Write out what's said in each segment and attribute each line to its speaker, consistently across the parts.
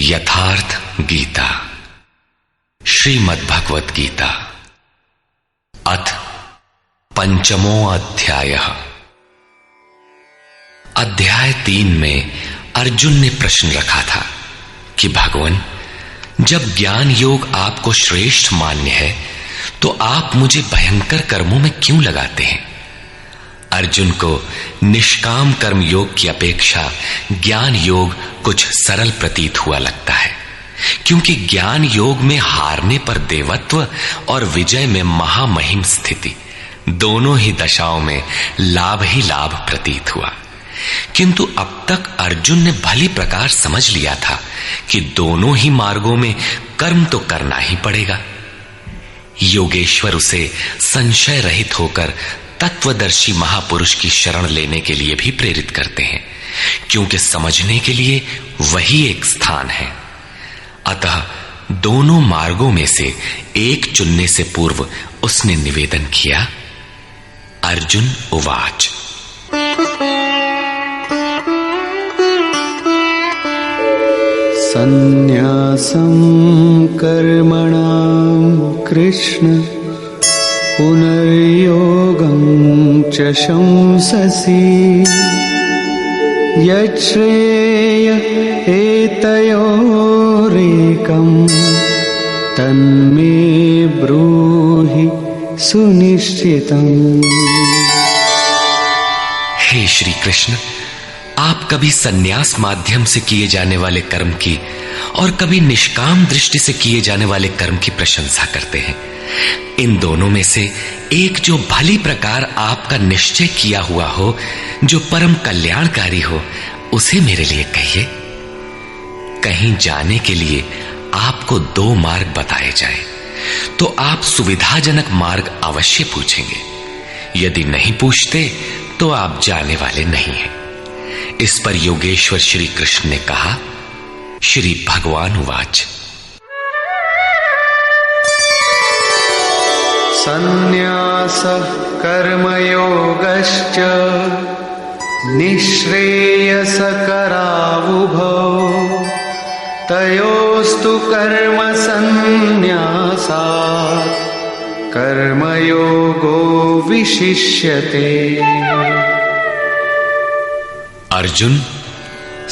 Speaker 1: यथार्थ गीता श्रीमद् भगवत गीता अथ पंचमो अध्यायः। अध्याय 3 में अर्जुन ने प्रश्न रखा था कि भगवान, जब ज्ञान योग आपको श्रेष्ठ मान्य है तो आप मुझे भयंकर कर्मों में क्यों लगाते हैं। अर्जुन को निष्काम कर्म योग की अपेक्षा ज्ञान योग कुछ सरल प्रतीत हुआ लगता है, क्योंकि ज्ञान योग में हारने पर देवत्व और विजय में महामहिम स्थिति, दोनों ही दशाओं में लाभ ही लाभ प्रतीत हुआ। किंतु अब तक अर्जुन ने भली प्रकार समझ लिया था कि दोनों ही मार्गों में कर्म तो करना ही पड़ेगा। योगेश्वर उसे संशय रहित होकर तत्वदर्शी महापुरुष की शरण लेने के लिए भी प्रेरित करते हैं, क्योंकि समझने के लिए वही एक स्थान है। अतः दोनों मार्गों में से एक चुनने से पूर्व उसने निवेदन किया। अर्जुन उवाच,
Speaker 2: सन्न्यासं कर्मणां कृष्ण पुनर्योगं च शंससि यच्छ्रेय एतयोरेकं तन्मे ब्रूहि सुनिश्चितम्।
Speaker 1: हे श्री कृष्ण, आप कभी सन्यास माध्यम से किए जाने वाले कर्म की और कभी निष्काम दृष्टि से किए जाने वाले कर्म की प्रशंसा करते हैं। इन दोनों में से एक जो भली प्रकार आपका निश्चय किया हुआ हो, जो परम कल्याणकारी हो, उसे मेरे लिए कहिए। कहीं जाने के लिए आपको 2 मार्ग बताए जाए तो आप सुविधाजनक मार्ग अवश्य पूछेंगे। यदि नहीं पूछते तो आप जाने वाले नहीं हैं। इस पर योगेश्वर श्री कृष्ण ने कहा। श्री भगवान उवाच,
Speaker 2: सन्न्यासः कर्मयोगश्च निःश्रेयसकरावुभौ तयोस्तु कर्म सन्न्यासात् कर्मयोगो विशिष्यते।
Speaker 1: अर्जुन,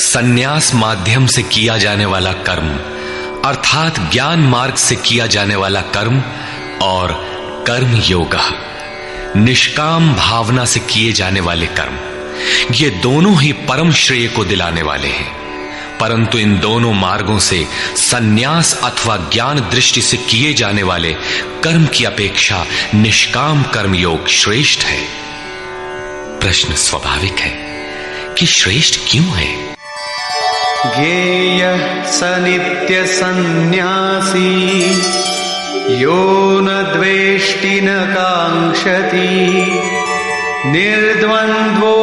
Speaker 1: सन्यास माध्यम से किया जाने वाला कर्म अर्थात ज्ञान मार्ग से किया जाने वाला कर्म और कर्म योग निष्काम भावना से किए जाने वाले कर्म, ये दोनों ही परम श्रेय को दिलाने वाले हैं। परंतु इन दोनों मार्गों से सन्यास अथवा ज्ञान दृष्टि से किए जाने वाले कर्म की अपेक्षा निष्काम कर्म योग श्रेष्ठ है। प्रश्न स्वाभाविक है कि श्रेष्ठ क्यों है।
Speaker 2: ज्ञेयः स नित्य सन्न्यासी यो न द्वेष्टि न कांक्षति निर्द्वन्द्वो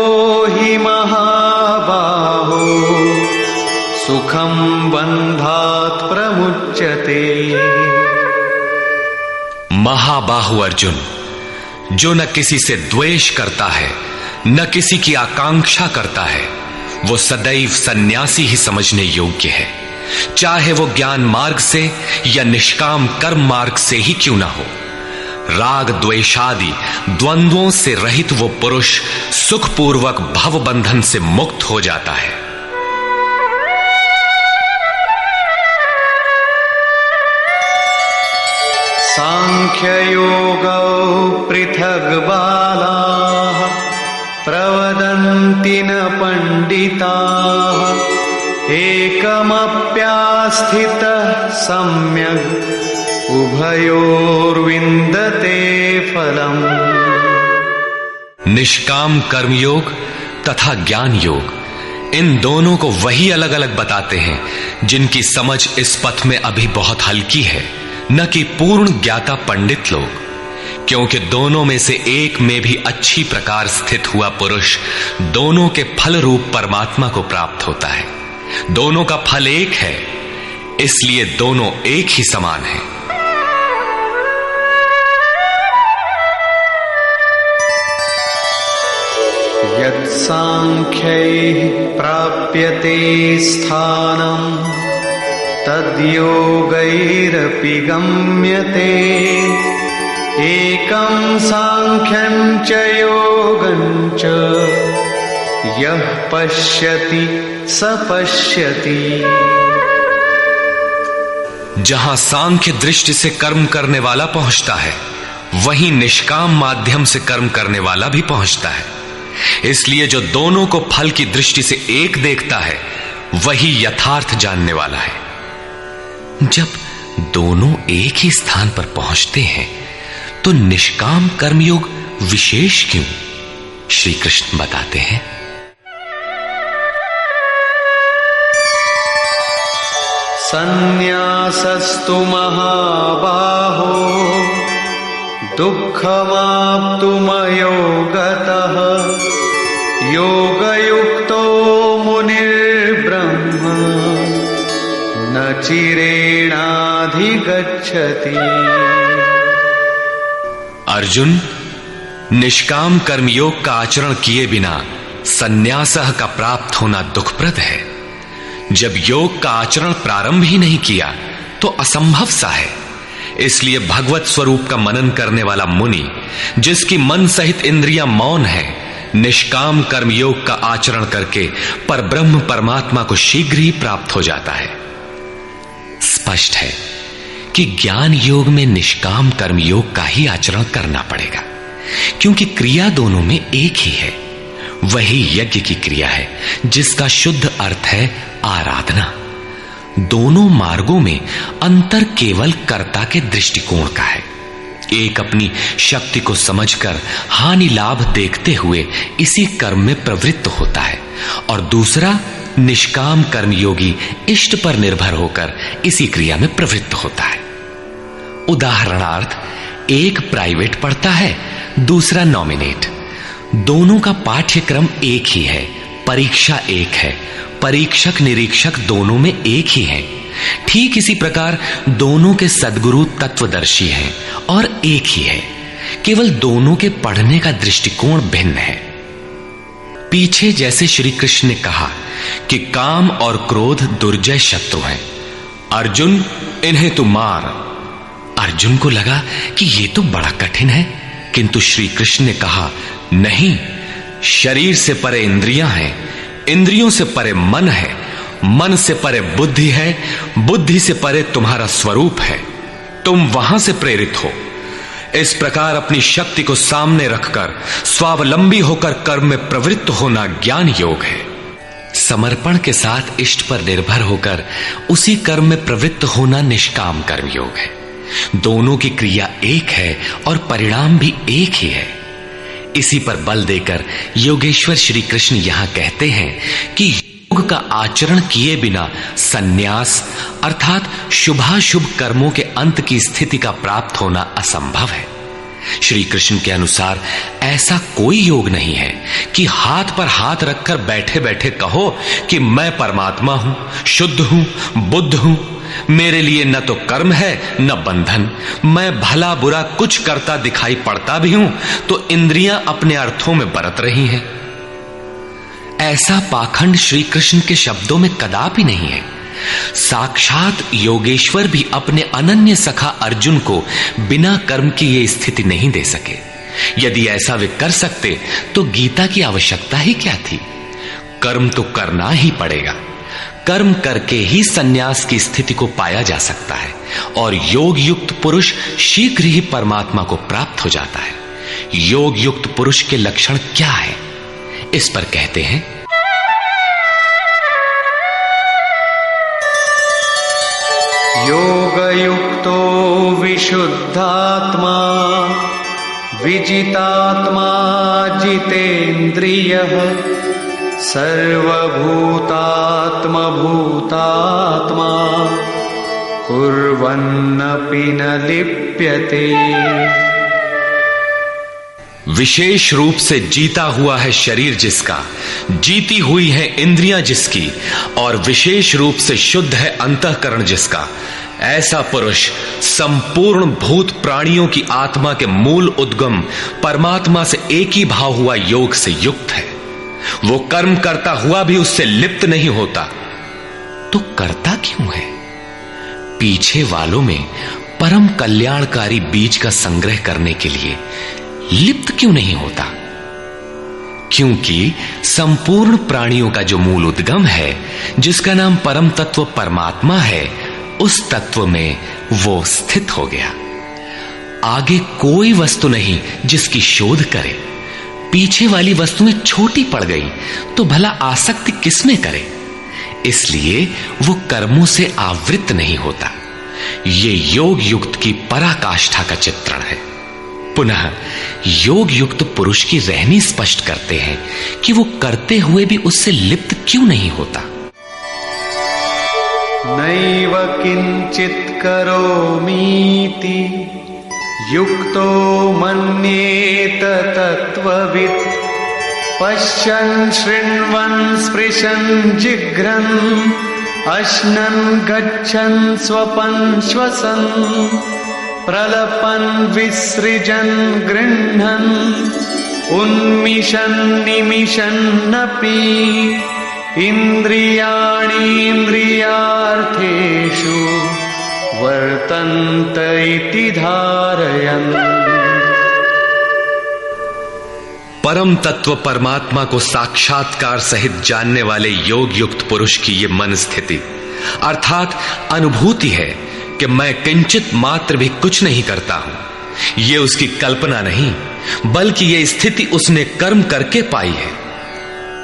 Speaker 2: हि महाबाहो सुखं बन्धात् प्रमुच्यते।
Speaker 1: महाबाहु अर्जुन, जो न किसी से द्वेष करता है न किसी की आकांक्षा करता है, वो सदैव सन्यासी ही समझने योग्य है, चाहे वो ज्ञान मार्ग से या निष्काम कर्म मार्ग से ही क्यों ना हो। राग द्वेषादि द्वंद्वों से रहित वो पुरुष सुखपूर्वक भव बंधन से मुक्त हो जाता है।
Speaker 2: सांख्ययोगौ पृथग्बालाः प्रवदन्ति न पंडिताः एकमप्यास्थितः सम्यग् उभयोर्विन्दते फलम्।
Speaker 1: निष्काम कर्मयोग तथा ज्ञान योग, इन दोनों को वही अलग अलग बताते हैं जिनकी समझ इस पथ में अभी बहुत हल्की है, न कि पूर्ण ज्ञाता पंडित लोग। क्योंकि दोनों में से एक में भी अच्छी प्रकार स्थित हुआ पुरुष दोनों के फल रूप परमात्मा को प्राप्त होता है। दोनों का फल एक है, इसलिए दोनों एक ही समान है।
Speaker 2: यत्सांख्यैः प्राप्यते स्थानम् तद्योगैरपि गम्यते एकं सांख्यं च योगं च यः पश्यति स पश्यति।
Speaker 1: जहां सांख्य दृष्टि से कर्म करने वाला पहुंचता है, वहीं निष्काम माध्यम से कर्म करने वाला भी पहुंचता है। इसलिए जो दोनों को फल की दृष्टि से एक देखता है, वही यथार्थ जानने वाला है। जब दोनों एक ही स्थान पर पहुंचते हैं, तो निष्काम कर्मयोग विशेष क्यों? श्री कृष्ण बताते हैं,
Speaker 2: संन्यासस्तु महाबाहो दुःखमाप्तुमयो गतः योगयुक्तो मुनिर्ब्रह्म न चिरेणाधिगच्छति।
Speaker 1: अर्जुन, निष्काम कर्मयोग का आचरण किए बिना संन्यासः का प्राप्त होना दुखप्रद है। जब योग का आचरण प्रारंभ ही नहीं किया तो असंभव सा है। इसलिए भगवत स्वरूप का मनन करने वाला मुनि, जिसकी मन सहित इंद्रियां मौन है, निष्काम कर्मयोग का आचरण करके परब्रह्म परमात्मा को शीघ्र ही प्राप्त हो जाता है। स्पष्ट है कि ज्ञान योग में निष्काम कर्मयोग का ही आचरण करना पड़ेगा, क्योंकि क्रिया दोनों में एक ही है। वही यज्ञ की क्रिया है, जिसका शुद्ध अर्थ है आराधना। दोनों मार्गों में अंतर केवल कर्ता के दृष्टिकोण का है। एक अपनी शक्ति को समझकर हानि लाभ देखते हुए इसी कर्म में प्रवृत्त होता है, और दूसरा निष्काम कर्मयोगी इष्ट पर निर्भर होकर इसी क्रिया में प्रवृत्त होता है। उदाहरणार्थ, एक प्राइवेट पढ़ता है, दूसरा नॉमिनेट। दोनों का पाठ्यक्रम एक ही है, परीक्षा एक है, परीक्षक निरीक्षक दोनों में एक ही है। ठीक इसी प्रकार दोनों के सद्गुरु तत्वदर्शी हैं और एक ही है, केवल दोनों के पढ़ने का दृष्टिकोण भिन्न है। पीछे जैसे श्री कृष्ण ने कहा कि काम और क्रोध दुर्जय शत्रु हैं, अर्जुन इन्हें तू मार। अर्जुन को लगा कि ये तो बड़ा कठिन है, किंतु श्री कृष्ण ने कहा, नहीं, शरीर से परे इंद्रियां हैं, इंद्रियों से परे मन है, मन से परे बुद्धि है, बुद्धि से परे तुम्हारा स्वरूप है। तुम वहां से प्रेरित हो। इस प्रकार अपनी शक्ति को सामने रखकर स्वावलंबी होकर कर्म में प्रवृत्त होना ज्ञान योग है। समर्पण के साथ इष्ट पर निर्भर होकर उसी कर्म में प्रवृत्त होना निष्काम कर्म योग है। दोनों की क्रिया एक है और परिणाम भी एक ही है। इसी पर बल देकर योगेश्वर श्री कृष्ण यहां कहते हैं कि योग का आचरण किए बिना संन्यास अर्थात शुभाशुभ कर्मों के अंत की स्थिति का प्राप्त होना असंभव है। श्री कृष्ण के अनुसार ऐसा कोई योग नहीं है कि हाथ पर हाथ रखकर बैठे बैठे कहो कि मैं परमात्मा हूं, शुद्ध हूं, बुद्ध हूं, मेरे लिए न तो कर्म है न बंधन, मैं भला बुरा कुछ करता दिखाई पड़ता भी हूं तो इंद्रियां अपने अर्थों में बरत रही हैं। ऐसा पाखंड श्री कृष्ण के शब्दों में कदापि नहीं है। साक्षात योगेश्वर भी अपने अनन्य सखा अर्जुन को बिना कर्म की ये स्थिति नहीं दे सके। यदि ऐसा वे कर सकते तो गीता की आवश्यकता ही क्या थी। कर्म तो करना ही पड़ेगा। कर्म करके ही संन्यास की स्थिति को पाया जा सकता है और योग युक्त पुरुष शीघ्र ही परमात्मा को प्राप्त हो जाता है। योग युक्त पुरुष के लक्षण क्या है, इस पर कहते हैं,
Speaker 2: योगयुक्तो विशुद्धात्मा विजितात्मा जितेन्द्रियः सर्वभूतात्मा भूतात्मा कुर्वन्नपि न लिप्यते।
Speaker 1: विशेष रूप से जीता हुआ है शरीर जिसका, जीती हुई है इंद्रियां जिसकी, और विशेष रूप से शुद्ध है अंतःकरण जिसका, ऐसा पुरुष संपूर्ण भूत प्राणियों की आत्मा के मूल उद्गम परमात्मा से एक ही भाव हुआ योग से युक्त है। वो कर्म करता हुआ भी उससे लिप्त नहीं होता। तो करता क्यों है? पीछे वालों में परम कल्याणकारी बीज का संग्रह करने के लिए लिप्त क्यों नहीं होता? क्योंकि संपूर्ण प्राणियों का जो मूल उद्गम है, जिसका नाम परम तत्व परमात्मा है, उस तत्व में वो स्थित हो गया। आगे कोई वस्तु नहीं जिसकी शोध करे। पीछे वाली वस्तुएं छोटी पड़ गई तो भला आसक्ति किसमें करे? इसलिए वो कर्मों से आवृत नहीं होता। ये योग युक्त की पराकाष्ठा का चित्रण है। पुनः योग युक्त पुरुष की रहनी स्पष्ट करते हैं कि वो करते हुए भी उससे लिप्त क्यों नहीं होता।
Speaker 2: नैव किंचित करोमीति युक्तो मन्येत तत्त्ववित् पश्यन् शृण्वन् स्पृशन् जिघ्रन् अश्नन् गच्छन् स्वपन् श्वसन् प्रलपन् विसृजन् गृह्णन् उन्मिषन् निमिषन्नपि इन्द्रियाणि इन्द्रियार्थेषु वर्तन्त इति धारयन्।
Speaker 1: परम तत्व परमात्मा को साक्षात्कार सहित जानने वाले योग युक्त पुरुष की ये मन स्थिति अर्थात अनुभूति है कि मैं किंचित मात्र भी कुछ नहीं करता हूं। ये उसकी कल्पना नहीं, बल्कि ये स्थिति उसने कर्म करके पाई है।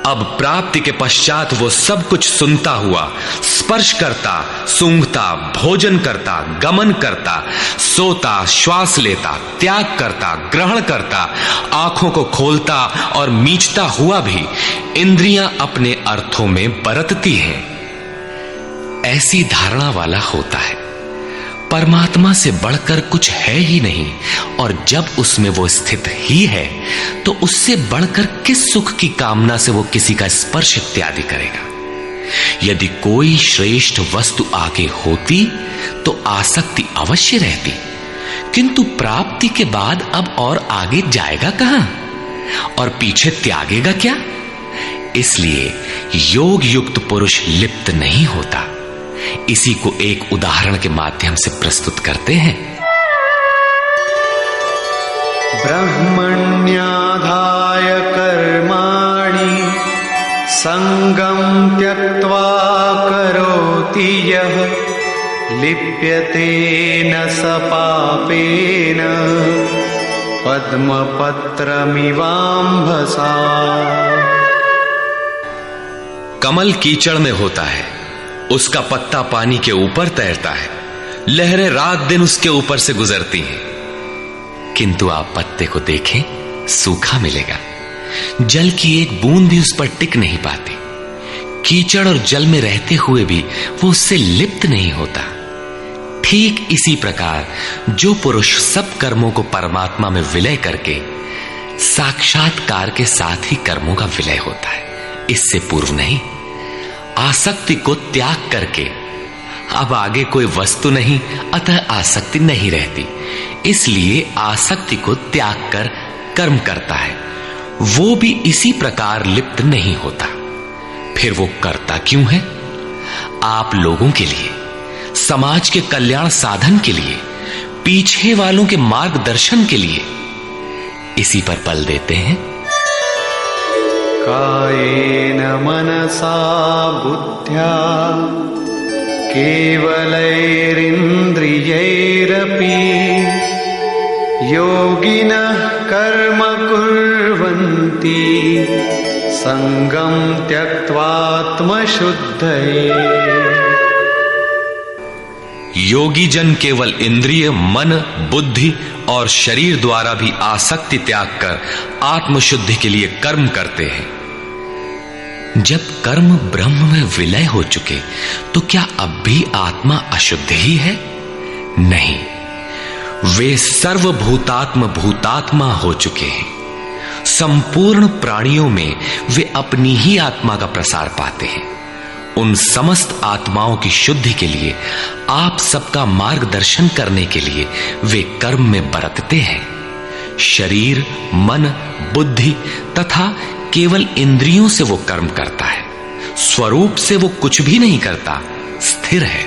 Speaker 1: अब प्राप्ति के पश्चात वो सब कुछ सुनता हुआ, स्पर्श करता, सूंघता, भोजन करता, गमन करता, सोता, श्वास लेता, त्याग करता, ग्रहण करता, आंखों को खोलता और मीचता हुआ भी इंद्रियां अपने अर्थों में बरतती हैं। ऐसी धारणा वाला होता है परमात्मा से बढ़कर कुछ है ही नहीं, और जब उसमें वो स्थित ही है तो उससे बढ़कर किस सुख की कामना से वो किसी का स्पर्श इत्यादि करेगा। यदि कोई श्रेष्ठ वस्तु आगे होती तो आसक्ति अवश्य रहती, किंतु प्राप्ति के बाद अब और आगे जाएगा कहां और पीछे त्यागेगा क्या? इसलिए योग युक्त पुरुष लिप्त नहीं होता। इसी को एक उदाहरण के माध्यम से प्रस्तुत करते हैं।
Speaker 2: ब्रह्मण्याधाय कर्माणि संगं त्यक्त्वा करोति यः लिप्यते न स पापेन पद्मपत्रमिवाम्भसा।
Speaker 1: कमल कीचड़ में होता है, उसका पत्ता पानी के ऊपर तैरता है, लहरें रात दिन उसके ऊपर से गुजरती हैं, किंतु आप पत्ते को देखें सूखा मिलेगा। जल की एक बूंद भी उस पर टिक नहीं पाती। कीचड़ और जल में रहते हुए भी वो उससे लिप्त नहीं होता। ठीक इसी प्रकार जो पुरुष सब कर्मों को परमात्मा में विलय करके साक्षात्कार के साथ ही कर्मों का विलय होता है, इससे पूर्व नहीं। आसक्ति को त्याग करके अब आगे कोई वस्तु नहीं, अतः आसक्ति नहीं रहती, इसलिए आसक्ति को त्याग कर कर्म करता है। वो भी इसी प्रकार लिप्त नहीं होता। फिर वो करता क्यों है? आप लोगों के लिए, समाज के कल्याण साधन के लिए, पीछे वालों के मार्गदर्शन के लिए। इसी पर बल देते हैं।
Speaker 2: कायेन मनसा बुद्ध्या केवलैरिन्द्रियैरपि योगिनः कर्म कुर्वन्ति संगं त्यक्त्वात्मशुद्धये।
Speaker 1: योगी जन केवल इंद्रिय, मन, बुद्धि और शरीर द्वारा भी आसक्ति त्याग कर आत्मशुद्धि के लिए कर्म करते हैं। जब कर्म ब्रह्म में विलय हो चुके तो क्या अब भी आत्मा अशुद्ध ही है? नहीं, वे सर्वभूतात्म भूतात्मा हो चुके हैं। संपूर्ण प्राणियों में वे अपनी ही आत्मा का प्रसार पाते हैं। उन समस्त आत्माओं की शुद्धि के लिए, आप सबका मार्गदर्शन करने के लिए वे कर्म में बरतते हैं। शरीर, मन, बुद्धि तथा केवल इंद्रियों से वो कर्म करता है। स्वरूप से वो कुछ भी नहीं करता, स्थिर है।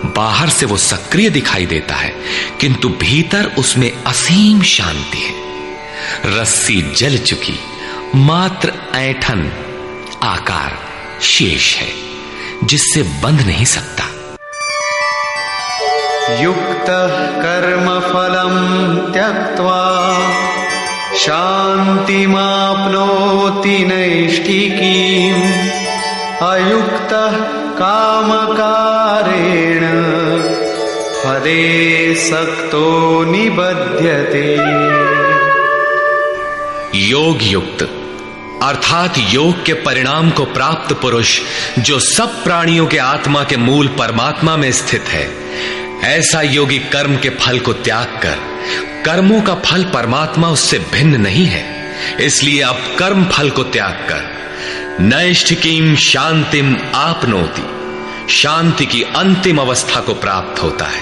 Speaker 1: बाहर से वो सक्रिय दिखाई देता है, किंतु भीतर उसमें असीम शांति है। रस्सी जल चुकी, मात्र ऐंठन आकार शेष है, जिससे बंध नहीं सकता।
Speaker 2: युक्तः कर्मफलं त्यक्त्वा शान्तिमाप्नोति नैष्ठिकीम् अयुक्तः कामकारेण फले सक्तो निबध्यते।
Speaker 1: योग युक्त अर्थात योग के परिणाम को प्राप्त पुरुष जो सब प्राणियों के आत्मा के मूल परमात्मा में स्थित है, ऐसा योगी कर्म के फल को त्याग कर, कर्मों का फल परमात्मा उससे भिन्न नहीं है, इसलिए अब कर्म फल को त्याग कर नैष्ठिकीम शांतिम आपनोति, शांति की अंतिम अवस्था को प्राप्त होता है,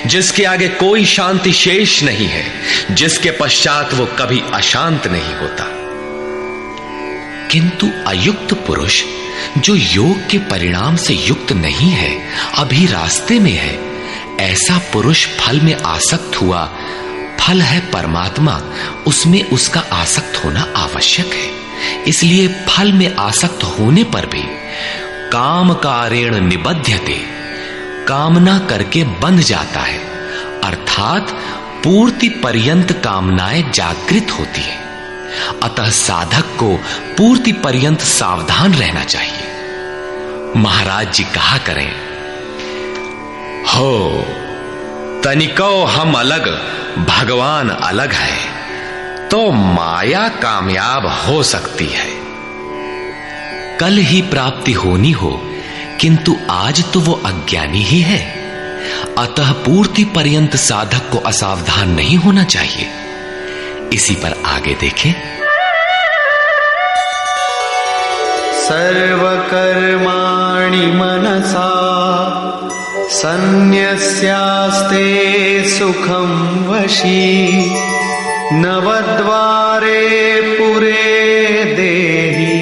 Speaker 1: जिसके आगे कोई शांति शेष नहीं है, जिसके पश्चात वो कभी अशांत नहीं होता। किंतु अयुक्त पुरुष जो योग के परिणाम से युक्त नहीं है, अभी रास्ते में है, ऐसा पुरुष फल में आसक्त हुआ। फल है परमात्मा, उसमें उसका आसक्त होना आवश्यक है, इसलिए फल में आसक्त होने पर भी काम कारेण निबध्यते, कामना करके बंध जाता है, अर्थात पूर्ति पर्यंत कामनाएं जागृत होती है। अतः साधक को पूर्ति पर्यंत सावधान रहना चाहिए। महाराज जी कहा करें, हो तनिको हम अलग, भगवान अलग है, तो माया कामयाब हो सकती है। कल ही प्राप्ति होनी हो, किंतु आज तो वो अज्ञानी ही है, अतः पूर्ति पर्यंत साधक को असावधान नहीं होना चाहिए। इसी पर आगे देखें।
Speaker 2: सर्वकर्माणि मनसा सन्न्यस्यास्ते सुखं वशी नवद्वारे पुरे देहि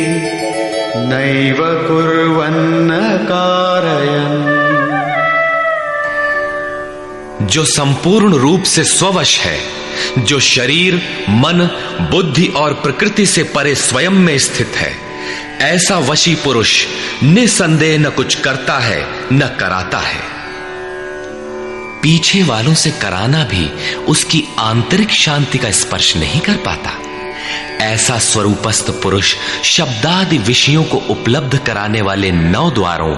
Speaker 2: नैव कुर्वन्न कारयन्।
Speaker 1: जो संपूर्ण रूप से स्ववश है, जो शरीर, मन, बुद्धि और प्रकृति से परे स्वयं में स्थित है, ऐसा वशी पुरुष निसंदेह न कुछ करता है न कराता है। पीछे वालों से कराना भी उसकी आंतरिक शांति का स्पर्श नहीं कर पाता। ऐसा स्वरूपस्थ पुरुष शब्दादि विषयों को उपलब्ध कराने वाले 9 द्वारों,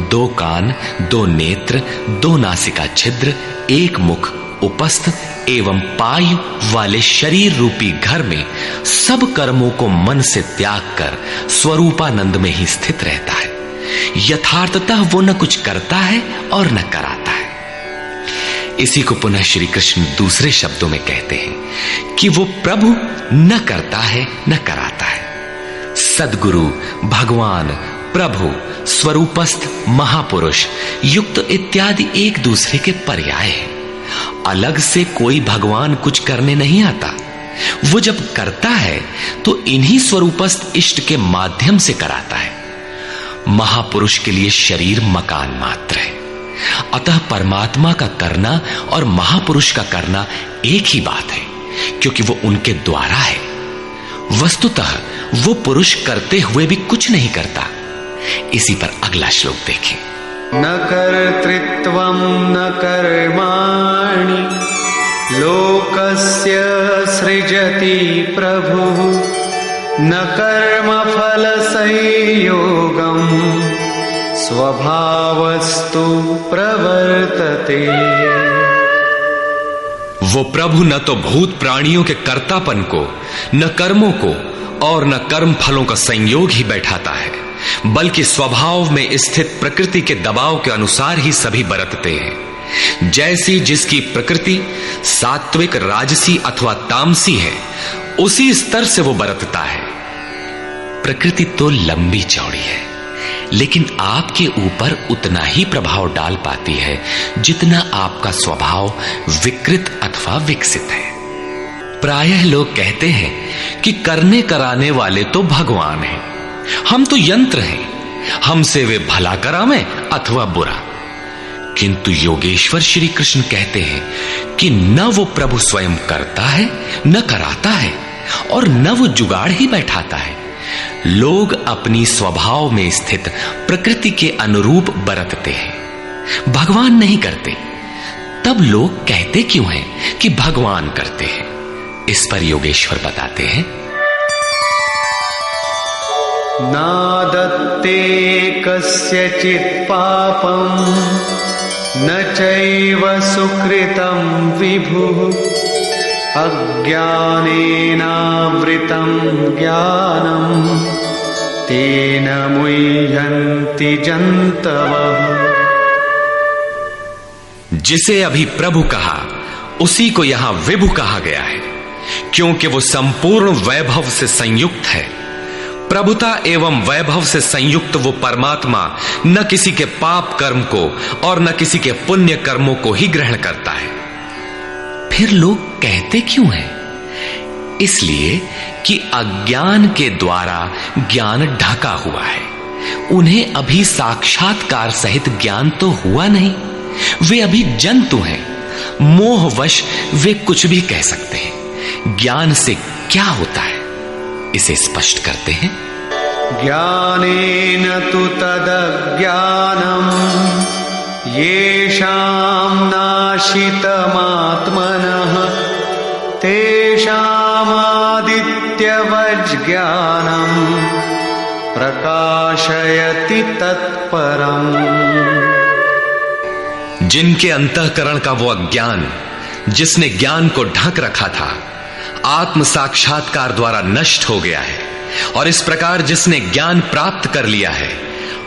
Speaker 1: 2 कान, 2 नेत्र, 2 नासिका छिद्र, 1 मुख, उपस्थ एवं पायु वाले शरीर रूपी घर में सब कर्मों को मन से त्याग कर स्वरूपानंद में ही स्थित रहता है। यथार्थतः वो न कुछ करता है और न कराता है। इसी को पुनः श्री कृष्ण दूसरे शब्दों में कहते हैं कि वो प्रभु न करता है न कराता है। सद्गुरु, भगवान, प्रभु, स्वरूपस्थ, महापुरुष, युक्त इत्यादि एक दूसरे के पर्याय हैं। अलग से कोई भगवान कुछ करने नहीं आता। वो जब करता है तो इन्हीं स्वरूपस्थ इष्ट के माध्यम से कराता है। महापुरुष के लिए शरीर मकान मात्र है, अतः परमात्मा का करना और महापुरुष का करना एक ही बात है, क्योंकि वो उनके द्वारा है। वस्तुतः वो पुरुष करते हुए भी कुछ नहीं करता। इसी पर अगला श्लोक देखें।
Speaker 2: न कर्तृत्वं न कर्माणि लोकस्य सृजति प्रभुः न कर्मफल संयोगं स्वभावस्तु प्रवर्तते।
Speaker 1: वो प्रभु न तो भूत प्राणियों के कर्तापन को, न कर्मों को और न कर्म फलों का संयोग ही बैठाता है, बल्कि स्वभाव में स्थित प्रकृति के दबाव के अनुसार ही सभी बरतते हैं। जैसी जिसकी प्रकृति सात्विक, राजसी अथवा तामसी है, उसी स्तर से वो बरतता है। प्रकृति तो लंबी चौड़ी है, लेकिन आपके ऊपर उतना ही प्रभाव डाल पाती है जितना आपका स्वभाव विकृत अथवा विकसित है। प्रायः लोग कहते हैं कि करने कराने वाले तो भगवान हैं, हम तो यंत्र हैं, हमसे वे भला करावें अथवा बुरा। किंतु योगेश्वर श्री कृष्ण कहते हैं कि न वो प्रभु स्वयं करता है, न कराता है, और न वो जुगाड़ ही बैठाता है। लोग अपनी स्वभाव में स्थित प्रकृति के अनुरूप बरतते हैं, भगवान नहीं करते। तब लोग कहते क्यों हैं कि भगवान करते हैं? इस पर योगेश्वर बताते हैं,
Speaker 2: नादत्ते कस्यचित् पापं न चैव सुकृतं विभुः अज्ञानेनावृतं ज्ञानं तेन मुह्यन्ति जन्तवः।
Speaker 1: जिसे अभी प्रभु कहा उसी को यहां विभु कहा गया है, क्योंकि वो संपूर्ण वैभव से संयुक्त है। प्रभुता एवं वैभव से संयुक्त वो परमात्मा न किसी के पाप कर्म को और न किसी के पुण्य कर्मों को ही ग्रहण करता है। फिर लोग कहते क्यों हैं? इसलिए कि अज्ञान के द्वारा ज्ञान ढका हुआ है। उन्हें अभी साक्षात्कार सहित ज्ञान तो हुआ नहीं, वे अभी जंतु हैं। मोहवश वे कुछ भी कह सकते हैं। ज्ञान से क्या होता है, इसे स्पष्ट करते हैं।
Speaker 2: ज्ञानेन तु तदज्ञानम् येषां नाशितमात्मनः तेषामादित्यवज्ज्ञानम् प्रकाशयति तत्परम्।
Speaker 1: जिनके अंतःकरण का वो अज्ञान जिसने ज्ञान को ढक रखा था, आत्म साक्षात्कार द्वारा नष्ट हो गया है, और इस प्रकार जिसने ज्ञान प्राप्त कर लिया है,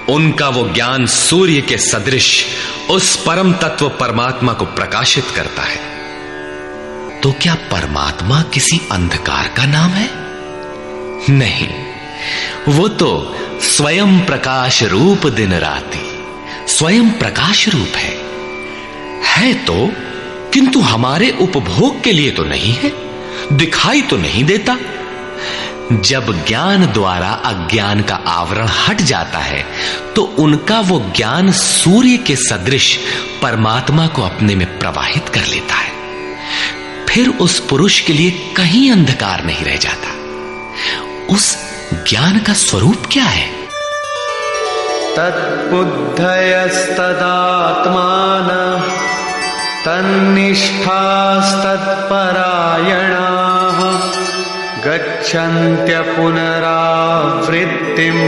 Speaker 1: उनका वो ज्ञान सूर्य के सदृश उस परम तत्व परमात्मा को प्रकाशित करता है। तो क्या परमात्मा किसी अंधकार का नाम है? नहीं, वो तो स्वयं प्रकाश रूप दिन राति, स्वयं प्रकाश रूप है तो, किंतु हमारे उपभोग के लिए तो नहीं है, दिखाई तो नहीं देता। जब ज्ञान द्वारा अज्ञान का आवरण हट जाता है तो उनका वो ज्ञान सूर्य के सदृश परमात्मा को अपने में प्रवाहित कर लेता है। फिर उस पुरुष के लिए कहीं अंधकार नहीं रह जाता। उस ज्ञान का स्वरूप क्या है?
Speaker 2: तद्बुद्धयस्तदात्मानः तन्निष्ठास्तत्परायणाः गच्छन्त्य पुनरावृत्तिं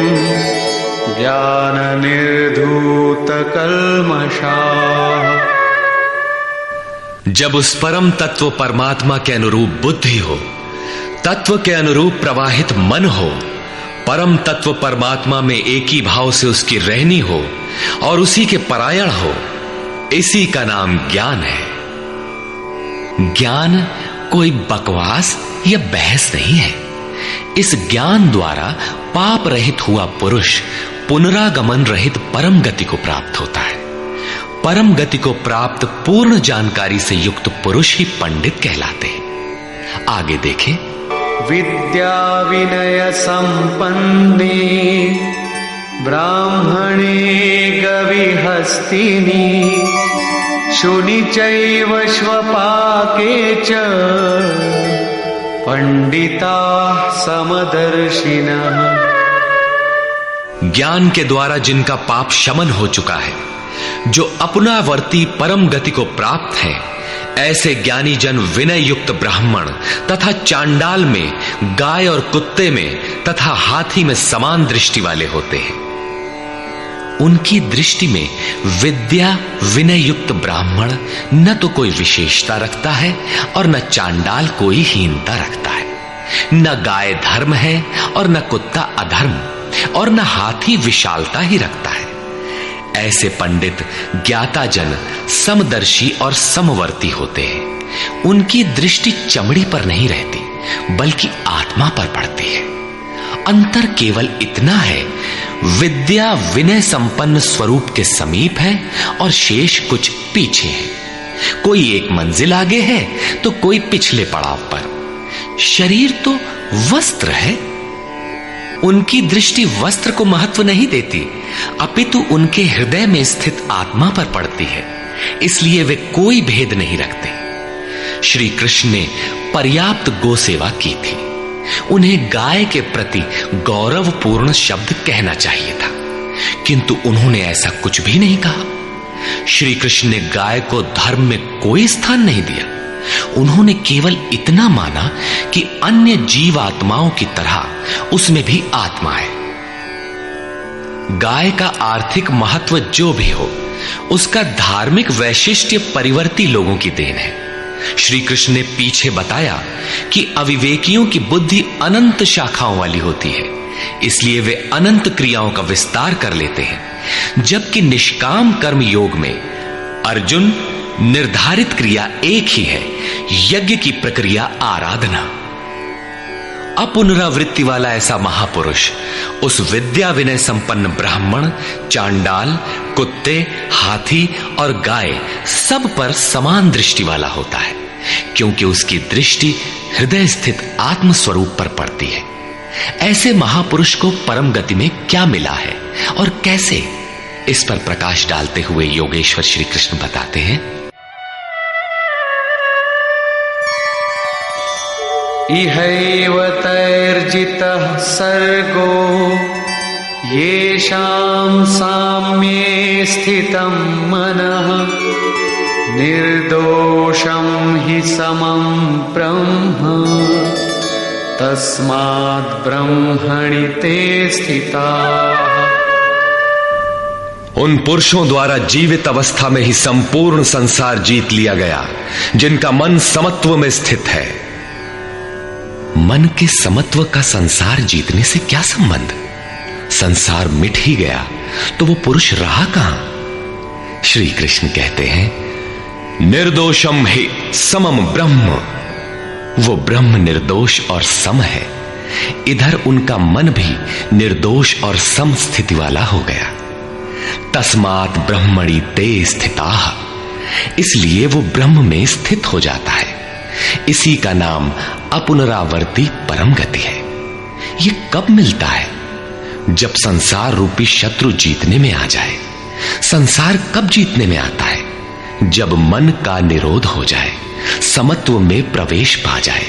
Speaker 2: ज्ञाननिर्धूतकल्मषाः।
Speaker 1: जब उस परम तत्व परमात्मा के अनुरूप बुद्धि हो, तत्व के अनुरूप प्रवाहित मन हो, परम तत्व परमात्मा में एक ही भाव से उसकी रहनी हो और उसी के परायण हो, इसी का नाम ज्ञान है। ज्ञान कोई बकवास या बहस नहीं है। इस ज्ञान द्वारा पाप रहित हुआ पुरुष पुनरागमन रहित परम गति को प्राप्त होता है। परम गति को प्राप्त पूर्ण जानकारी से युक्त पुरुष ही पंडित कहलाते हैं। आगे देखें।
Speaker 2: विद्या विनय संपन्ने ब्राह्मणे गविहस्तिनि शुनि चैव श्वपाके च पंडिता समदर्शिनः।
Speaker 1: ज्ञान के द्वारा जिनका पाप शमन हो चुका है, जो अपनावर्ती परम गति को प्राप्त है, ऐसे ज्ञानी जन विनय युक्त ब्राह्मण तथा चांडाल में, गाय और कुत्ते में तथा हाथी में समान दृष्टि वाले होते हैं। उनकी दृष्टि में विद्या विनय युक्त ब्राह्मण न तो कोई विशेषता रखता है और न चांडाल कोई हीनता रखता है। न गाय धर्म है और न कुत्ता अधर्म, और न हाथी विशालता ही रखता है। ऐसे पंडित ज्ञाता जन समदर्शी और समवर्ती होते हैं। उनकी दृष्टि चमड़ी पर नहीं रहती, बल्कि आत्मा पर पड़ती है। अंतर केवल इतना है, विद्या विनय संपन्न स्वरूप के समीप है और शेष कुछ पीछे है। कोई एक मंजिल आगे है तो कोई पिछले पड़ाव पर। शरीर तो वस्त्र है, उनकी दृष्टि वस्त्र को महत्व नहीं देती, अपितु उनके हृदय में स्थित आत्मा पर पड़ती है, इसलिए वे कोई भेद नहीं रखते। श्री कृष्ण ने पर्याप्त गो सेवा की थी। उन्हें गाय के प्रति गौरवपूर्ण शब्द कहना चाहिए था, किंतु उन्होंने ऐसा कुछ भी नहीं कहा। श्री कृष्ण ने गाय को धर्म में कोई स्थान नहीं दिया। उन्होंने केवल इतना माना कि अन्य जीवात्माओं की तरह उसमें भी आत्मा है। गाय का आर्थिक महत्व जो भी हो, उसका धार्मिक वैशिष्ट्य परिवर्ती लोगों की देन है। श्री कृष्ण ने पीछे बताया कि अविवेकियों की बुद्धि अनंत शाखाओं वाली होती है, इसलिए वे अनंत क्रियाओं का विस्तार कर लेते हैं, जबकि निष्काम कर्म योग में अर्जुन निर्धारित क्रिया एक ही है, यज्ञ की प्रक्रिया आराधना। अपुनरावृत्ति वाला ऐसा महापुरुष उस विद्या विनय संपन्न ब्राह्मण, चांडाल, कुत्ते, हाथी और गाय सब पर समान दृष्टि वाला होता है, क्योंकि उसकी दृष्टि हृदय स्थित आत्म स्वरूप पर पड़ती है। ऐसे महापुरुष को परम गति में क्या मिला है और कैसे, इस पर प्रकाश डालते हुए योगेश्वर श्री कृष्ण बताते हैं।
Speaker 2: इहैव तैर्जितः सर्गो येषां साम्ये स्थितं मनः निर्दोषं हि समं ब्रह्म तस्माद् ब्रह्मणि ते स्थिताः।
Speaker 3: उन पुरुषों द्वारा जीवित अवस्था में ही संपूर्ण संसार जीत लिया गया, जिनका मन समत्व में स्थित है।
Speaker 1: मन के समत्व का संसार जीतने से क्या संबंध? संसार मिट ही गया तो वो पुरुष रहा कहां? श्री कृष्ण कहते हैं,
Speaker 3: निर्दोषम हि समम ब्रह्म।
Speaker 1: वो ब्रह्म निर्दोष और सम है। इधर उनका मन भी निर्दोष और सम स्थिति वाला हो गया। तस्मात् ब्रह्मणि ते स्थिताः, इसलिए वो ब्रह्म में स्थित हो जाता है। इसी का नाम अपुनरावर्ती परम गति है। ये कब मिलता है? जब संसार रूपी शत्रु जीतने में आ जाए। संसार कब जीतने में आता है? जब मन का निरोध हो जाए, समत्व में प्रवेश पा जाए,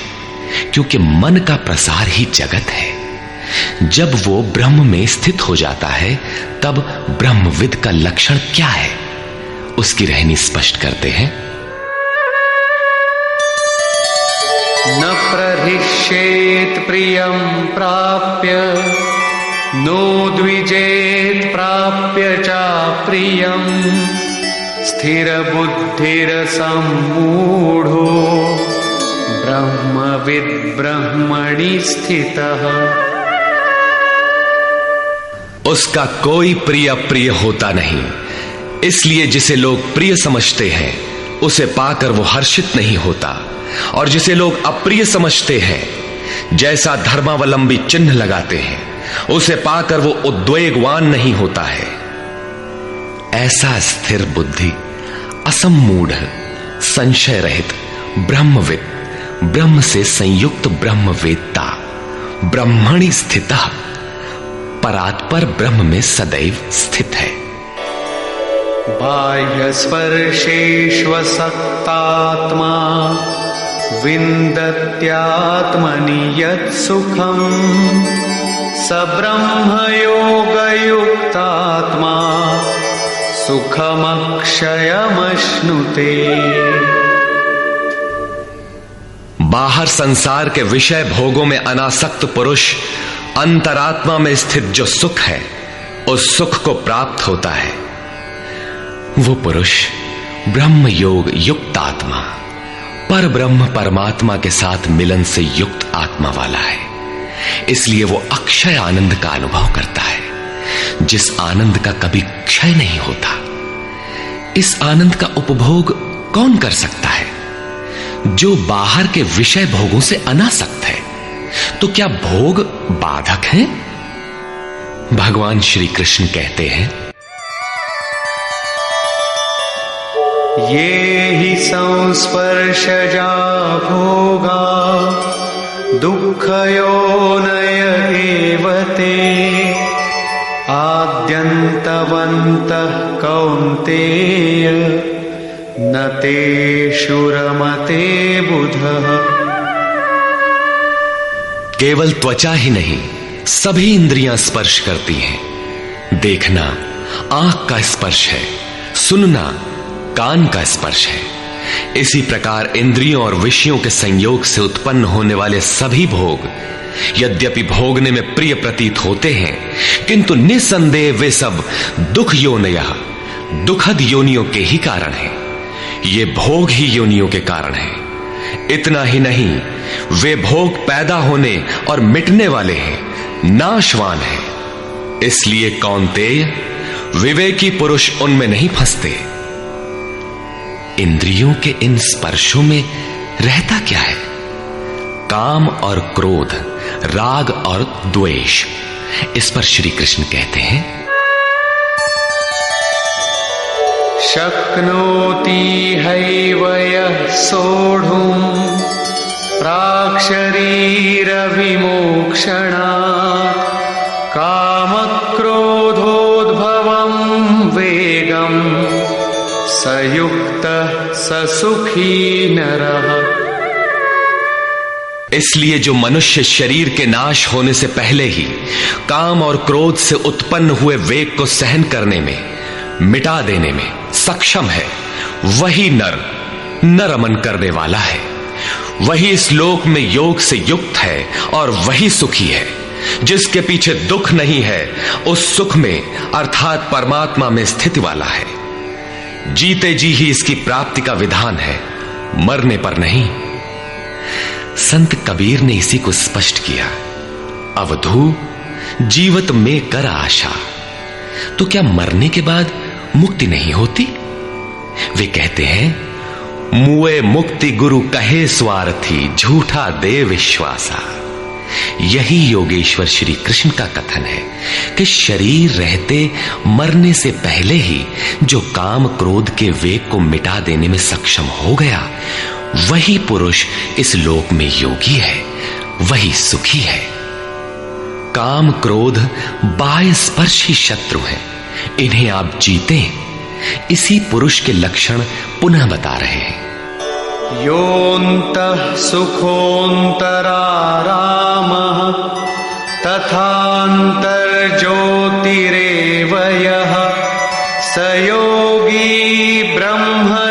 Speaker 1: क्योंकि मन का प्रसार ही जगत है। जब वो ब्रह्म में स्थित हो जाता है, तब ब्रह्मविद का लक्षण क्या है, उसकी रहनी स्पष्ट करते हैं।
Speaker 2: न प्रहिष्येत् प्रियं प्राप्य नो द्विजेत् प्राप्य च प्रियं स्थिरबुद्धिरसम्मूढो ब्रह्मविद् ब्रह्मणि स्थितः।
Speaker 3: उसका कोई प्रिय अप्रिय होता नहीं, इसलिए जिसे लोग प्रिय समझते हैं उसे पाकर वो हर्षित नहीं होता, और जिसे लोग अप्रिय समझते हैं, जैसा धर्मावलंबी चिन्ह लगाते हैं, उसे पाकर वो उद्वेगवान नहीं होता है।
Speaker 1: ऐसा स्थिर बुद्धि, असम्मूढ़, संशय रहित ब्रह्मविद, ब्रह्म से संयुक्त ब्रह्मवेत्ता, ब्रह्मणि स्थितः, परात्पर ब्रह्म में सदैव स्थित है।
Speaker 2: बाह्य स्पर्शेष्वसक्तात्मा विन्दत्यात्मनि यत् सुखं स ब्रह्मयोगयुक्तात्मा सुखमक्षयमश्नुते।
Speaker 3: बाहर संसार के विषय भोगों में अनासक्त पुरुष अंतरात्मा में स्थित जो सुख है, उस सुख को प्राप्त होता है।
Speaker 1: वो पुरुष ब्रह्म योग युक्त आत्मा, पर ब्रह्म परमात्मा के साथ मिलन से युक्त आत्मा वाला है। इसलिए वो अक्षय आनंद का अनुभव करता है, जिस आनंद का कभी क्षय नहीं होता। इस आनंद का उपभोग कौन कर सकता है? जो बाहर के विषय भोगों से अनासक्त है। तो क्या भोग बाधक हैं? भगवान श्री कृष्ण कहते हैं,
Speaker 2: ये हि संस्पर्शजा भोगा दुःखयोनय एव ते आद्यन्तवन्तः कौन्तेय न तेषु रमते बुधः।
Speaker 3: केवल त्वचा ही नहीं, सभी इंद्रियां स्पर्श करती हैं। देखना आंख का स्पर्श है, सुनना कान का स्पर्श है। इसी प्रकार इंद्रियों और विषयों के संयोग से उत्पन्न होने वाले सभी भोग यद्यपि भोगने में प्रिय प्रतीत होते हैं, किंतु निसंदेह वे सब दुख योनयः, दुखद योनियों के ही कारण हैं। ये भोग ही योनियों के कारण हैं। इतना ही नहीं, वे भोग पैदा होने और मिटने वाले हैं, नाशवान हैं। इसलिए कौन्तेय, विवेकी पुरुष उनमें नहीं फंसते। इंद्रियों के इन स्पर्शों में रहता क्या है? काम और क्रोध, राग और द्वेष। इस पर श्री कृष्ण कहते हैं,
Speaker 2: शक्नोति हैव यः सोढुम् प्राक्शरीरविमोक्षणात् कामक्रोधोद्भवं वेगम् स युक्तः स सुखी नरः।
Speaker 3: इसलिए जो मनुष्य शरीर के नाश होने से पहले ही काम और क्रोध से उत्पन्न हुए वेग को सहन करने में, मिटा देने में सक्षम है, वही न रमन करने वाला है। वही इस लोक में योग से युक्त है और वही सुखी है। जिसके पीछे दुख नहीं है, उस सुख में अर्थात परमात्मा में स्थिति वाला है। जीते जी ही इसकी प्राप्ति का विधान है, मरने पर नहीं। संत कबीर ने इसी को स्पष्ट किया, अवधू जीवत में कर आशा। तो क्या मरने के बाद मुक्ति नहीं होती? वे कहते हैं, मुए मुक्ति गुरु कहे स्वार्थी, झूठा दे विश्वासा। यही योगेश्वर श्री कृष्ण का कथन है कि शरीर रहते मरने से पहले ही जो काम क्रोध के वेग को मिटा देने में सक्षम हो गया, वही पुरुष इस लोक में योगी है, वही सुखी है। काम क्रोध बाह्य स्पर्श ही शत्रु है, इन्हें आप जीते। इसी पुरुष के लक्षण पुनः बता रहे हैं।
Speaker 2: योऽन्तः सुखोऽन्तरारामः तथान्तर्ज्योतिरेव यः स योगी ब्रह्मनिर्वाणम्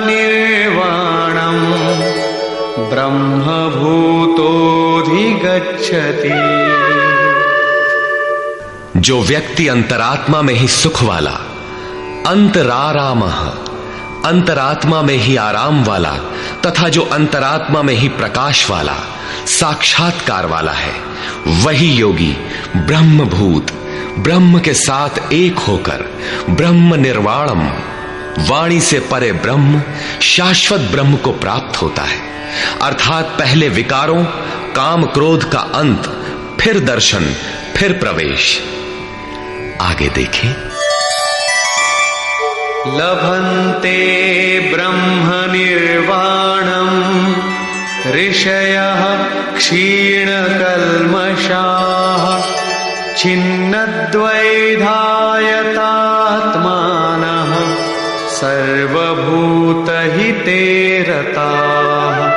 Speaker 2: ब्रह्मभूतोऽधिगच्छति।
Speaker 3: जो व्यक्ति अंतरात्मा में ही सुख वाला, अंतरारामः, अंतरात्मा में ही आराम वाला, तथा जो अंतरात्मा में ही प्रकाश वाला, साक्षात्कार वाला है, वही योगी ब्रह्मभूत, ब्रह्म के साथ एक होकर ब्रह्म निर्वाणम, वाणी से परे ब्रह्म, शाश्वत ब्रह्म को प्राप्त होता है। अर्थात पहले विकारों, काम क्रोध का अंत, फिर दर्शन, फिर प्रवेश। आगे देखें।
Speaker 2: लभन्ते ब्रह्म निर्वाणम् ऋषयः क्षीणकल्मषाः छिन्नद्वैधायतात्मानः सर्वभूतहिते रताः।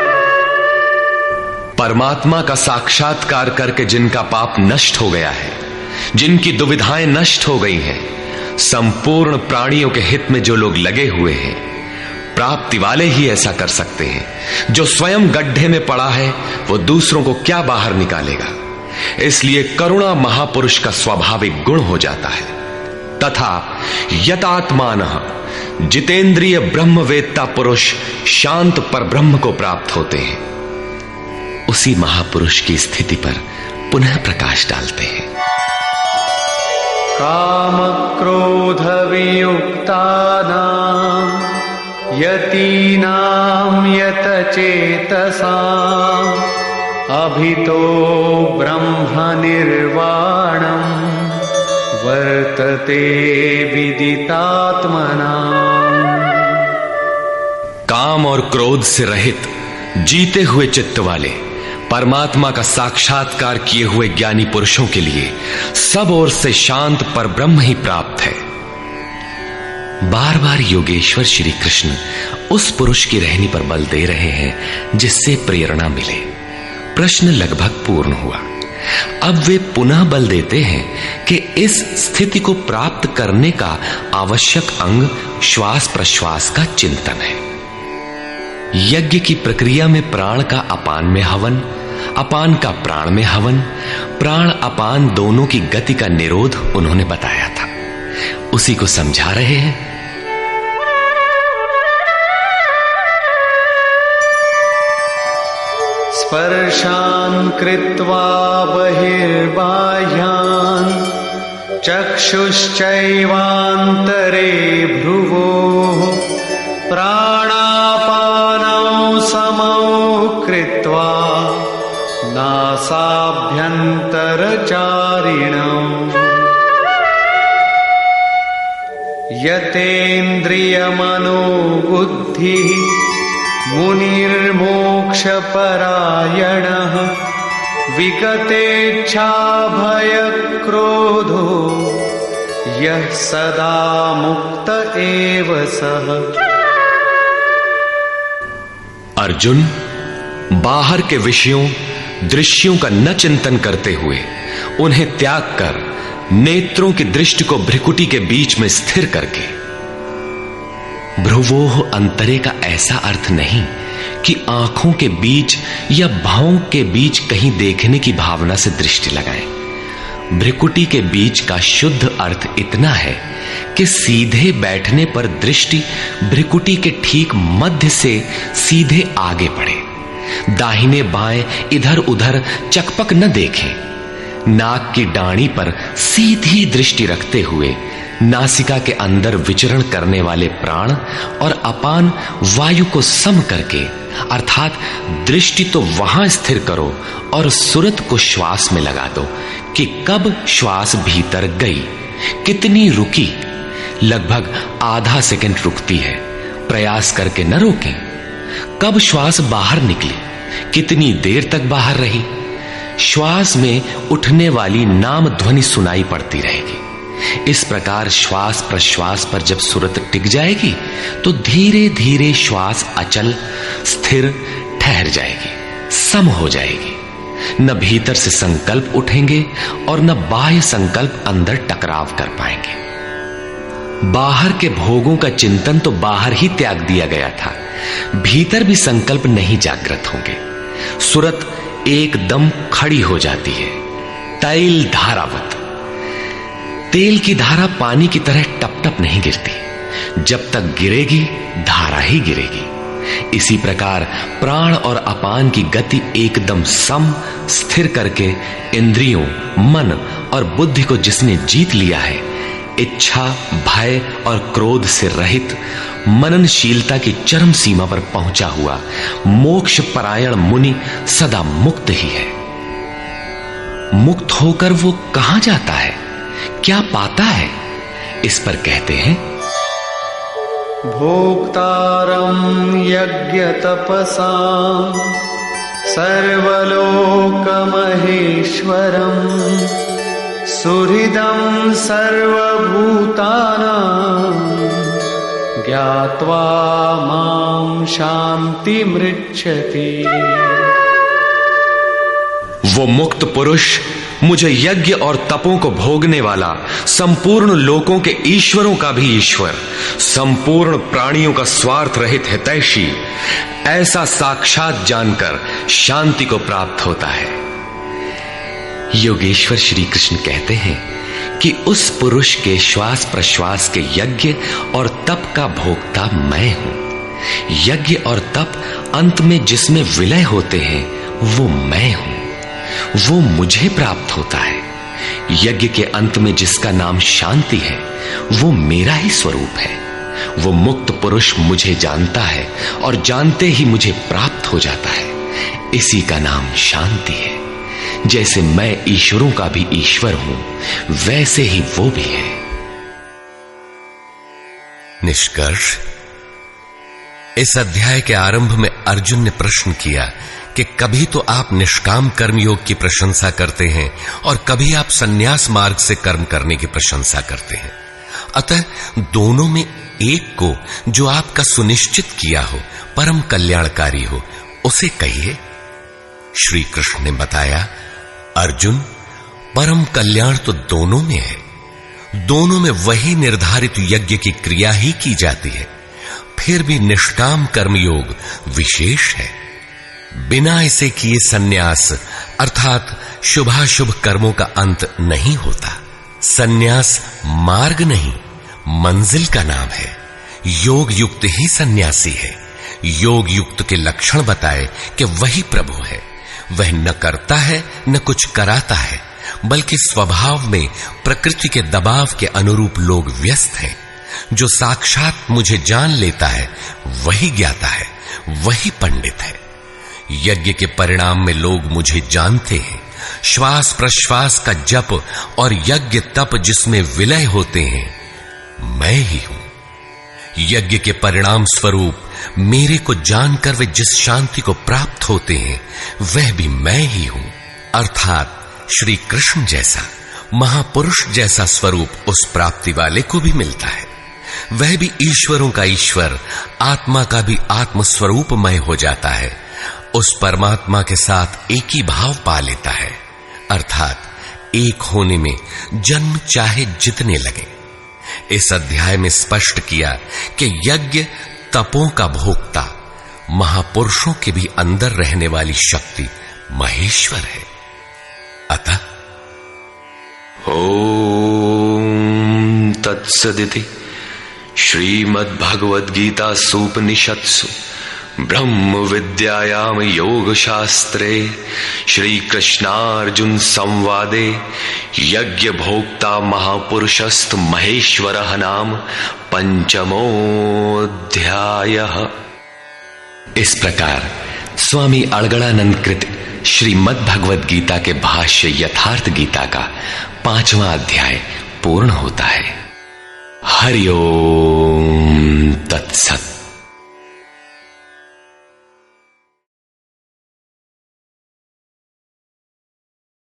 Speaker 3: परमात्मा का साक्षात्कार करके जिनका पाप नष्ट हो गया है, जिनकी दुविधाएं नष्ट हो गई हैं, संपूर्ण प्राणियों के हित में जो लोग लगे हुए हैं, प्राप्ति वाले ही ऐसा कर सकते हैं। जो स्वयं गड्ढे में पड़ा है, वो दूसरों को क्या बाहर निकालेगा। इसलिए करुणा महापुरुष का स्वाभाविक गुण हो जाता है। तथा यतात्मानः, जितेंद्रिय ब्रह्मवेत्ता पुरुष शांत पर ब्रह्म को प्राप्त होते हैं। उसी महापुरुष की स्थिति पर पुनः प्रकाश डालते हैं।
Speaker 2: काम क्रोध वियुक्तानां यतीनां यतचेतसाम् अभितो ब्रह्म निर्वाणम् वर्तते विदितात्मनाम्।
Speaker 3: काम और क्रोध से रहित जीते हुए चित्त वाले, परमात्मा का साक्षात्कार किए हुए ज्ञानी पुरुषों के लिए सब ओर से शांत परब्रह्म ही प्राप्त है।
Speaker 1: बार बार योगेश्वर श्री कृष्ण उस पुरुष की रहनी पर बल दे रहे हैं जिससे प्रेरणा मिले। प्रश्न लगभग पूर्ण हुआ। अब वे पुनः बल देते हैं कि इस स्थिति को प्राप्त करने का आवश्यक अंग श्वास प्रश्वास का चिंतन है। यज्ञ की प्रक्रिया में प्राण का अपान में हवन, अपान का प्राण में हवन, प्राण अपान दोनों की गति का निरोध उन्होंने बताया था, उसी को समझा रहे हैं।
Speaker 2: स्पर्शान् कृत्वा बहिर्बाह्यान् चक्षुश्चैवान्तरे भ्रुवोः प्राणापानौ समौ कृत्वा नासाभ्यन्तरचारिणौ यतेन्द्रियमनोबुद्धिः मुनिर्मोक्षपरायणः विगतेच्छाभयक्रोधो यः सदा मुक्त एव सः।
Speaker 3: अर्जुन, बाहर के विषयों दृश्यों का न चिंतन करते हुए उन्हें त्याग कर नेत्रों की दृष्टि को भ्रिकुटी के बीच में स्थिर करके, भ्रुवोह अंतरे का ऐसा अर्थ नहीं कि आंखों के बीच या भावों के बीच कहीं देखने की भावना से दृष्टि लगाएं। भ्रिकुटी के बीच का शुद्ध अर्थ इतना है कि सीधे बैठने पर दृष्टि भ्रिकुटी के ठीक मध्य से सीधे आगे बढ़े, दाहिने बाएं इधर उधर चकपक न देखें। नाक की डाणी पर सीधी दृष्टि रखते हुए नासिका के अंदर विचरण करने वाले प्राण और अपान वायु को सम करके, अर्थात दृष्टि तो वहां स्थिर करो और सुरत को श्वास में लगा दो कि कब श्वास भीतर गई, कितनी रुकी। लगभग आधा सेकंड रुकती है, प्रयास करके न रोकें। कब श्वास बाहर निकली, कितनी देर तक बाहर रही। श्वास में उठने वाली नाम ध्वनि सुनाई पड़ती रहेगी। इस प्रकार श्वास प्रश्वास पर जब सुरत टिक जाएगी तो धीरे धीरे श्वास अचल स्थिर ठहर जाएगी, सम हो जाएगी। न भीतर से संकल्प उठेंगे और न बाह्य संकल्प अंदर टकराव कर पाएंगे। बाहर के भोगों का चिंतन तो बाहर ही त्याग दिया गया था, भीतर भी संकल्प नहीं जागृत होंगे। सुरत एकदम खड़ी हो जाती है, तैल धारावत। तेल की धारा पानी की तरह टप टप नहीं गिरती, जब तक गिरेगी धारा ही गिरेगी। इसी प्रकार प्राण और अपान की गति एकदम सम स्थिर करके इंद्रियों, मन और बुद्धि को जिसने जीत लिया है, इच्छा, भय और क्रोध से रहित, मननशीलता की चरम सीमा पर पहुंचा हुआ मोक्ष परायण मुनि सदा मुक्त ही है। मुक्त होकर वो कहां जाता है, क्या पाता है, इस पर कहते हैं,
Speaker 2: भोक्तारं यज्ञ तपसां सर्वलोकमहेश्वरं सुहृदं सर्वभूतानां ज्ञात्वा मां शान्तिमृच्छति।
Speaker 3: वो मुक्त पुरुष मुझे यज्ञ और तपों को भोगने वाला, संपूर्ण लोकों के ईश्वरों का भी ईश्वर, संपूर्ण प्राणियों का स्वार्थ रहित हितैषी, ऐसा साक्षात जानकर शांति को प्राप्त होता है।
Speaker 1: योगेश्वर श्री कृष्ण कहते हैं कि उस पुरुष के श्वास प्रश्वास के यज्ञ और तप का भोक्ता मैं हूं। यज्ञ और तप अंत में जिसमें विलय होते हैं वो मैं हूं, वो मुझे प्राप्त होता है। यज्ञ के अंत में जिसका नाम शांति है वो मेरा ही स्वरूप है। वो मुक्त पुरुष मुझे जानता है और जानते ही मुझे प्राप्त हो जाता है। इसी का नाम शांति है। जैसे मैं ईश्वरों का भी ईश्वर हूं, वैसे ही वो भी है।
Speaker 4: निष्कर्ष, इस अध्याय के आरंभ में अर्जुन ने प्रश्न किया
Speaker 3: कि कभी तो आप निष्काम कर्म योग की प्रशंसा करते हैं और कभी आप संन्यास मार्ग से कर्म करने की प्रशंसा करते हैं। अतः दोनों में एक को जो आपका सुनिश्चित किया हो, परम कल्याणकारी हो, उसे कहिए। श्री कृष्ण ने बताया, अर्जुन, परम कल्याण तो दोनों में है। दोनों में वही निर्धारित यज्ञ की क्रिया ही की जाती है। फिर भी निष्काम कर्मयोग विशेष है। बिना इसे किए सन्यास अर्थात शुभाशुभ कर्मों का अंत नहीं होता। सन्यास मार्ग नहीं, मंजिल का नाम है। योग युक्त ही सन्यासी है। योग युक्त के लक्षण बताए कि वही प्रभु है। वह न करता है न कुछ कराता है, बल्कि स्वभाव में प्रकृति के दबाव के अनुरूप लोग व्यस्त हैं। जो साक्षात मुझे जान लेता है वही ज्ञाता है, वही पंडित है। यज्ञ के परिणाम में लोग मुझे जानते हैं। श्वास प्रश्वास का जप और यज्ञ तप जिसमें विलय होते हैं, मैं ही हूं। यज्ञ के परिणाम स्वरूप मेरे को जानकर वे जिस शांति को प्राप्त होते हैं, वह भी मैं ही हूं। अर्थात श्री कृष्ण जैसा महापुरुष जैसा स्वरूप उस प्राप्ति वाले को भी मिलता है। वह भी ईश्वरों का ईश्वर, आत्मा का भी आत्म स्वरूपमय हो जाता है। उस परमात्मा के साथ एक ही भाव पा लेता है। अर्थात एक होने में जन्म चाहे जितने लगे। इस अध्याय में स्पष्ट किया कि यज्ञ तपों का भोक्ता, महापुरुषों के भी अंदर रहने वाली शक्ति महेश्वर है। अतः
Speaker 1: ओम तत्सदिति श्रीमद्भगवद्गीता सूपनिषत्सु ब्रह्म विद्यायाम योग शास्त्रे श्री कृष्णार्जुन संवादे यज्ञ भोक्ता महापुरुषस्त महेश्वरः नाम पंचमोऽध्यायः।
Speaker 3: इस प्रकार स्वामी अड़गड़ानंद कृत श्रीमद् भगवद गीता के भाष्य यथार्थ गीता का 5वां अध्याय पूर्ण होता है। हरि ओम तत्सत।